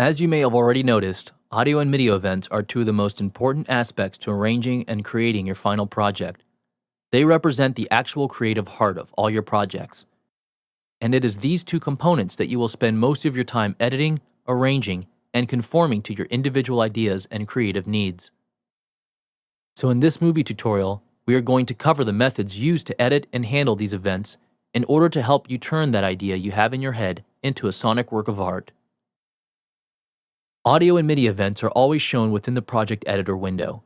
As you may have already noticed, audio and MIDI events are two of the most important aspects to arranging and creating your final project. They represent the actual creative heart of all your projects. And it is these two components that you will spend most of your time editing, arranging, and conforming to your individual ideas and creative needs. So in this movie tutorial, we are going to cover the methods used to edit and handle these events in order to help you turn that idea you have in your head into a sonic work of art. Audio and MIDI events are always shown within the project editor window.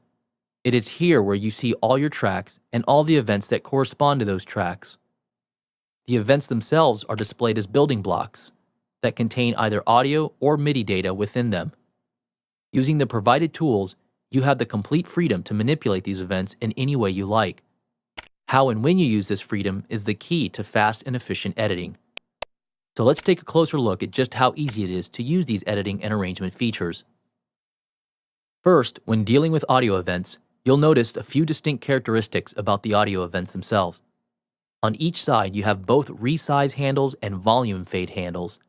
It is here where you see all your tracks and all the events that correspond to those tracks. The events themselves are displayed as building blocks that contain either audio or MIDI data within them. Using the provided tools, you have the complete freedom to manipulate these events in any way you like. How and when you use this freedom is the key to fast and efficient editing. So let's take a closer look at just how easy it is to use these editing and arrangement features. First, when dealing with audio events, you'll notice a few distinct characteristics about the audio events themselves. On each side, you have both resize handles and volume fade handles.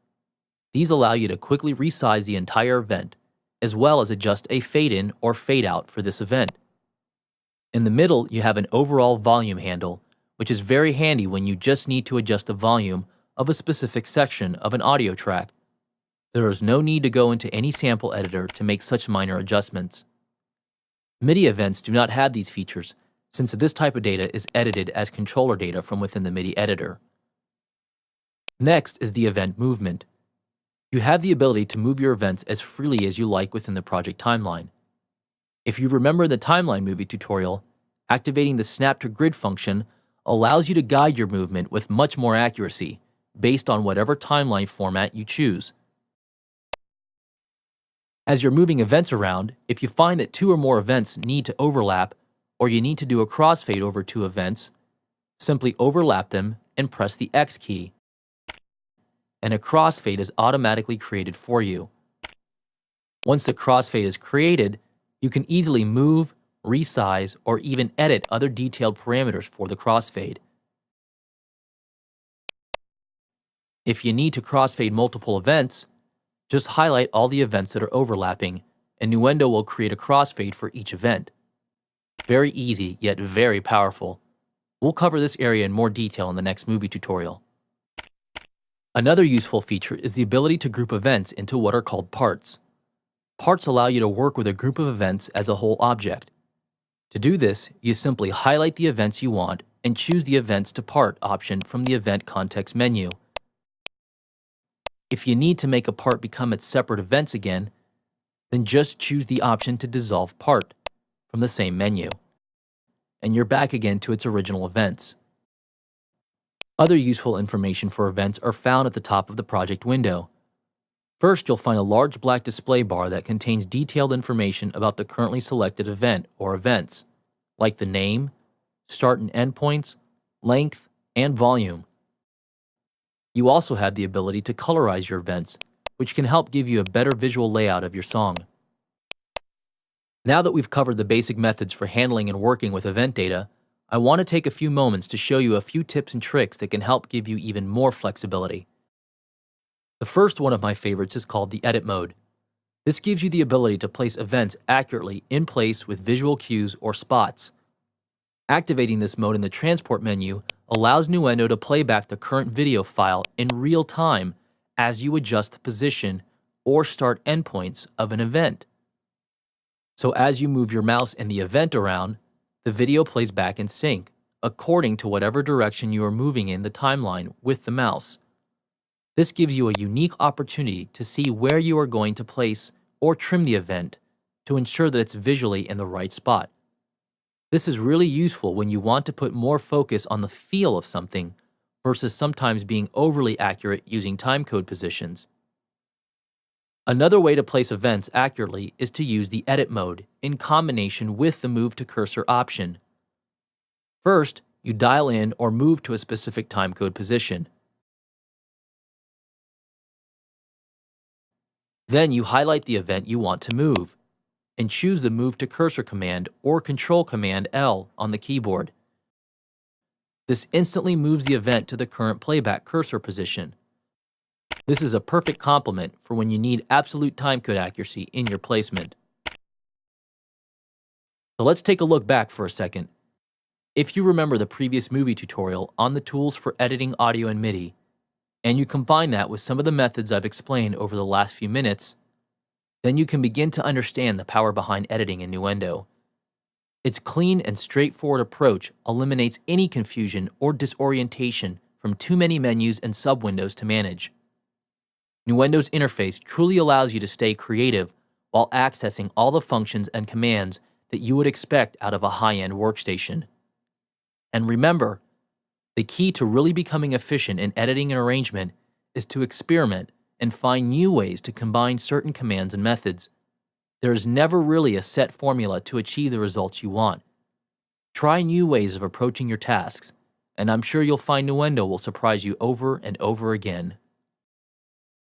These allow you to quickly resize the entire event, as well as adjust a fade in or fade out for this event. In the middle, you have an overall volume handle, which is very handy when you just need to adjust the volume of a specific section of an audio track. There is no need to go into any sample editor to make such minor adjustments. MIDI events do not have these features, since this type of data is edited as controller data from within the MIDI editor. Next is the event movement. You have the ability to move your events as freely as you like within the project timeline. If you remember the timeline movie tutorial, activating the snap to grid function allows you to guide your movement with much more accuracy, based on whatever timeline format you choose. As you're moving events around, if you find that two or more events need to overlap, or you need to do a crossfade over two events, simply overlap them and press the X key, and a crossfade is automatically created for you. Once the crossfade is created, you can easily move, resize, or even edit other detailed parameters for the crossfade. If you need to crossfade multiple events, just highlight all the events that are overlapping, and Nuendo will create a crossfade for each event. Very easy, yet very powerful. We'll cover this area in more detail in the next movie tutorial. Another useful feature is the ability to group events into what are called parts. Parts allow you to work with a group of events as a whole object. To do this, you simply highlight the events you want and choose the Events to Part option from the Event context menu. If you need to make a part become its separate events again, then just choose the option to dissolve part from the same menu, and you're back again to its original events. Other useful information for events are found at the top of the project window. First, you'll find a large black display bar that contains detailed information about the currently selected event or events, like the name, start and end points, length, and volume. You also have the ability to colorize your events, which can help give you a better visual layout of your song. Now that we've covered the basic methods for handling and working with event data, I want to take a few moments to show you a few tips and tricks that can help give you even more flexibility. The first one of my favorites is called the Edit mode. This gives you the ability to place events accurately in place with visual cues or spots. Activating this mode in the transport menu allows Nuendo to play back the current video file in real time as you adjust the position or start endpoints of an event. So as you move your mouse and the event around, the video plays back in sync, according to whatever direction you are moving in the timeline with the mouse. This gives you a unique opportunity to see where you are going to place or trim the event to ensure that it's visually in the right spot. This is really useful when you want to put more focus on the feel of something versus sometimes being overly accurate using timecode positions. Another way to place events accurately is to use the Edit mode in combination with the Move to Cursor option. First, you dial in or move to a specific timecode position. Then you highlight the event you want to move, and choose the Move to Cursor command or Control Command L on the keyboard. This instantly moves the event to the current playback cursor position. This is a perfect complement for when you need absolute timecode accuracy in your placement. So let's take a look back for a second. If you remember the previous movie tutorial on the tools for editing audio and MIDI, and you combine that with some of the methods I've explained over the last few minutes, then you can begin to understand the power behind editing in Nuendo. Its clean and straightforward approach eliminates any confusion or disorientation from too many menus and sub-windows to manage. Nuendo's interface truly allows you to stay creative while accessing all the functions and commands that you would expect out of a high-end workstation. And remember, the key to really becoming efficient in editing and arrangement is to experiment and find new ways to combine certain commands and methods. There is never really a set formula to achieve the results you want. Try new ways of approaching your tasks, and I'm sure you'll find Nuendo will surprise you over and over again.